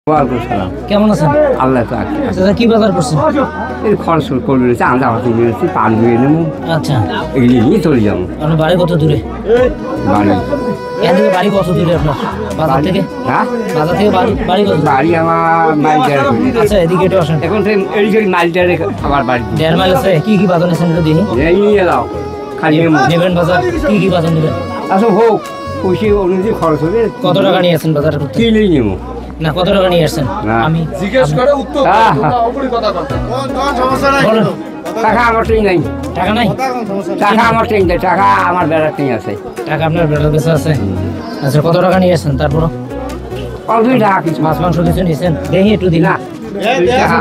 কেমন আছেন? আল্লাহ দাদা কি বাজার করছেন? এই খরচ করবে চাঁদা হাতে নিয়েছি পান দিয়ে নেবো, আচ্ছা, এগুলি নিয়ে চলে যাবো। আপনার বাড়ি কত দূরে? বাড়ি এখান থেকে বাড়ি কত দূরে আপনার বাজার থেকে? হ্যাঁ, বাজার থেকে বাড়ি কত? বাড়ি আমার মাইল দেড়। আচ্ছা, এদিকে একটু আসেন। এখন থেকে এই মাইল দেড়ে আমার বাড়ি 1.5 মাইল আছে। কি কি বাজার নিয়েছেন একটু দেখি। এই নিয়ে যাও খালি নেবেন বাজার? কি কি বাজার নেবেন? আচ্ছা হোক, খুশি অনুযায়ী খরচ হবে। কত টাকা নিয়ে আসছেন বাজার করতে? কিনেই নেবো না, কত টাকা নিয়ে আসছেন? আমি জিজ্ঞেস করে উত্তর বলেন। টাকা আমার ট্রেন নাই, টাকা নাই? টাকা আমার ট্রেন দেয়, টাকা আমার বেড়ার ট্রেন আছে। টাকা আপনার বেটার কাছে আছে? আচ্ছা, কত টাকা নিয়ে আসছেন? তারপর অল্পই টাকা কিছু মাছ মাংস কিছু নিয়েছেন? দেখি একটু দিন। না,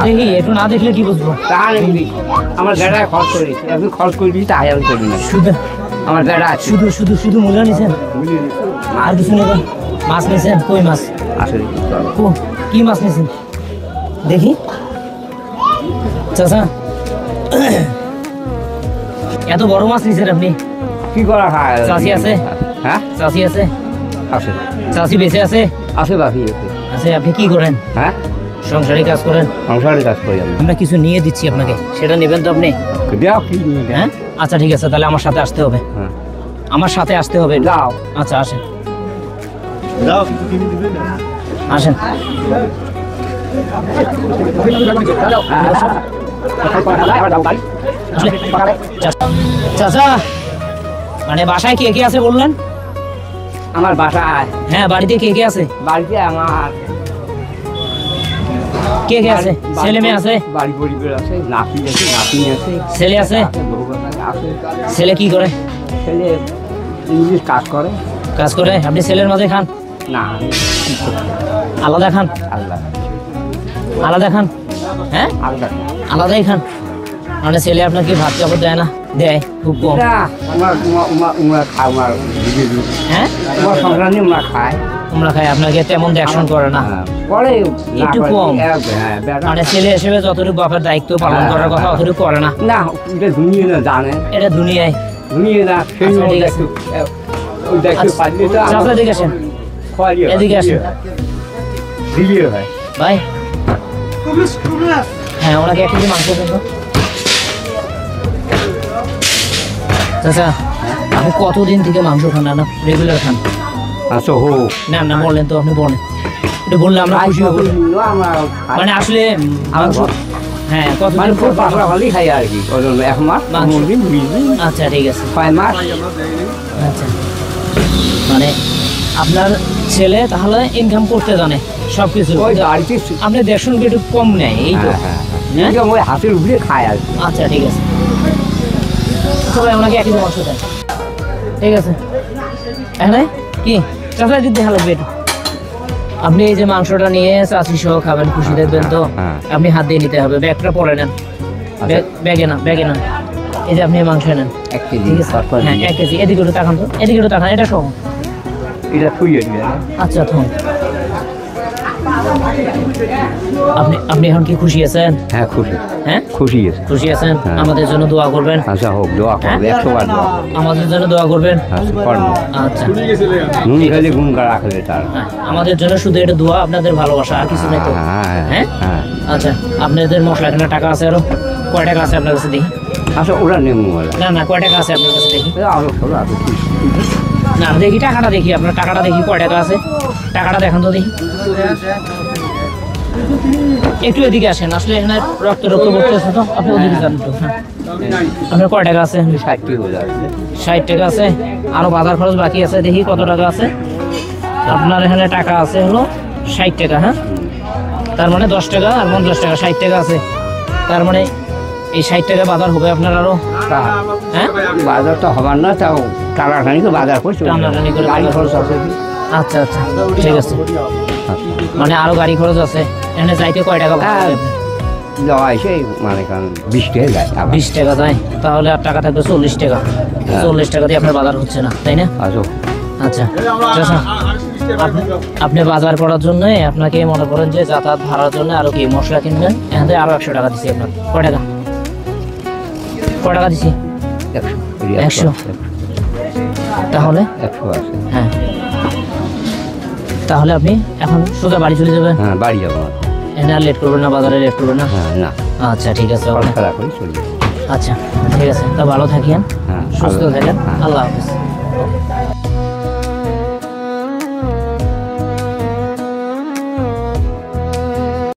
দেখি, একটু না দেখলে কি বুঝবো? টাকা নেই, আমার বেড়ায় খরচ করেছি। আপনি খরচ করে দিই তাই আমি করি না। শুধু আমার বেড়া আছে, শুধু শুধু শুধু মূল্য নিছেন? আর কিছু নেবেন? মাছ নিছেন? কই মাছ? আসলে কি মাছ নিছেন দেখি। চাচা, এত বড় মাছ নিছেন আপনি? কি করা খায়? চাষি আছে? হ্যাঁ, চাষি আছে? আছে, চাষি বেঁচে আছে? আছে বাকি আছে। আচ্ছা, আপনি কি করেন? হ্যাঁ, সংসারে কাজ করেন? সংসারের কাজ করি আমি। আমরা কিছু নিয়ে দিচ্ছি আপনাকে, সেটা নেবেন তো আপনি? দেও কি নিয়ে দেও। হ্যাঁ, আচ্ছা ঠিক আছে, তাহলে আমার সাথে আসতে হবে। হ্যাঁ, আমার সাথে আসতে হবে। যাও। আচ্ছা, আসেন আসেন। চাচা, মানে বাসায় কে কে আছে বললেন? আমার বাসায়, হ্যাঁ, বাড়িতে কে কে আছে? বাড়িতে আমার কে কে আছে? ছেলে মেয়ে আছে? বাড়ি পরিবার আছে, নাতি আছে, নাতনি আছে, ছেলে আছে? বউ আছে। ছেলে কি করে? ছেলে ইংলিশ কাজ করে। কাজ করে? আপনি ছেলের মাঝে খান? না, আলাদা খান? আল্লাহ আলাদা খান? হ্যাঁ, আল্লাহ আলাদাই খান। মানে ছেলে আপনাকে ভাত কাপড় দেয় না? দেয় খুব কম। না, উমরা খায়, উমার হ্যাঁ, তোমার সংসার নিয়ে উমরা খায়। আমরা খাই, আপনাকে তেমন দেখশন করে না? পরে একটু কম। মানে ছেলে হিসেবে যতটুকু বাপের দায়িত্ব পালন করার কথা অতটুকু করে না? না, এটা দুনিয়া না জানে, এটা দুনিয়ায়। দুনিয়া না সেই আচ্ছা, ঠিক আছে। ওই দেখতে পারলে তো চাচা, এদিকে আসেন, এদিকে আসেন দিলে হয়। ভাই। হ্যাঁ, ওনাকে 1 কেজি মাংস দেন তো। চাচা, আপনি কতদিন থেকে মাংস খান না? রেগুলার খান? আচ্ছা হোক, না না, বলেন তো, আপনি বলেন, একটু বললে আমরা খুশি হব। মানে আসলে মাংস, হ্যাঁ, কত মানে খুব পাতলা ভালোই খাই আর কি। এক মাস, মাংস। 15 দিন, 20 দিন, আচ্ছা, ঠিক আছে। 5 মাস। আচ্ছা, মানে আপনার ছেলে তাহলে ইনকাম করতে জানে সবকিছু? ওই বাড়িতে আপনি দেখুন একটু কম নেয়, এই তো? হ্যাঁ? ওই হাতের উপরে খায় আর কি। আচ্ছা, ঠিক আছে। আচ্ছা ভাই, ওনাকে 1 কেজি মাংস দেন। ঠিক আছে। হ্যাঁ, কি চাচা দিতে দেখা লাগবে একটু। আপনি এই যে মাংসটা নিয়ে চাষি সহ খাবেন, খুশি দেখবেন তো? হ্যাঁ। আপনি হাত দিয়ে নিতে হবে, ব্যাগটা পরে নেন। ব্যাগে না, ব্যাগে না। এই যে আপনি মাংস নেন 1 কেজি। ঠিক আছে? হ্যাঁ, 1 কেজি। এদিকে একটু তাকান তো, এদিকে একটু তাকান, এটা সহ। এটা থুইয়ে দিবে। আচ্ছা, থাম। আপনি এখন কি খুশি আছেন? হ্যাঁ, খুশি। হ্যাঁ, খুশি আছে। খুশি আছেন? হ্যাঁ। আমাদের জন্য দোয়া করবেন। আচ্ছা হোক, দোয়া করবে, 100 বার দোয়া। আমাদের জন্য দোয়া করবেন। আচ্ছা, করবো। আচ্ছা, নুন খেলে গুণ রাখলে তার। হ্যাঁ, আমাদের জন্য শুধু এটা দোয়া, আপনাদের ভালোবাসা, আর কিছু নাই তো? হ্যাঁ, হ্যাঁ। আচ্ছা, আপনাদের মশলা কেনার টাকা আছে আরো? কয় টাকা আছে আপনার কাছে দেখি? আচ্ছা, ওরা নেমু বলে। না না, কয় টাকা আছে আপনার কাছে দেখি? আরো সরো, আরো কি? না, দেখি টাকাটা, দেখি আপনার টাকাটা, দেখি কয় টাকা আছে। টাকাটা দেখান তো দেখি। একটু এদিকে আসেন, আসলে এখানে রক্ত রক্ত পড়তে আছে তো, আপনি ওদিকে যান তো। হ্যাঁ, আপনার কয় টাকা আছে? 60 হয়ে যাবে। 60 টাকা আছে। আরো বাজার খরচ বাকি আছে, দেখি কত টাকা আছে। আপনার এখানে টাকা আছে হলো 60 টাকা। হ্যাঁ, তার মানে 10 টাকা আর 50 টাকা, 60 টাকা আছে। তার মানে এই 60 টাকা বাজার হবে আপনার আরো। হ্যাঁ, বাজার তো হবার না, তাও টানাটানি তো বাজার করছে, টানাটানি করে গাড়ি বাজার খরচ আছে। আচ্ছা আচ্ছা, ঠিক আছে। মানে আরো গাড়ি খরচ আছে। এখানে যাইতে কয় টাকা হ্যাঁ, লাগবে? যাওয়া এসে মানে কারণ 20 টাকা যায় আবার। 20 টাকা যায়, তাহলে আর টাকা থাকবে 40 টাকা। 40 টাকা দিয়ে আপনার বাজার হচ্ছে না, তাই না? আচ্ছা, আচ্ছা, চাচা, আপনি বাজার করার জন্য আপনাকে মনে করেন যে যাতায়াত ভাড়ার জন্য আরো কি মশলা কিনবেন, এখান থেকে আরো 100 টাকা দিচ্ছি আপনার। কয় টাকা? কয় টাকা দিচ্ছি? 100। তাহলে 100 আছে। হ্যাঁ, তাহলে আপনি এখন সোজা বাড়ি চলে যাবেন? হ্যাঁ বাড়ি যাবো আমার। এনে আর লেট করবেন না, বাজারে লেট করবেন না? হ্যাঁ না, আচ্ছা ঠিক আছে, খরচ ওকে। খারাপ করে চলে যাবো। আচ্ছা ঠিক আছে, তা ভালো থাকিয়েন, হ্যাঁ সুস্থ ভালো। থাকেন, হ্যাঁ। আল্লাহ হাফিজ।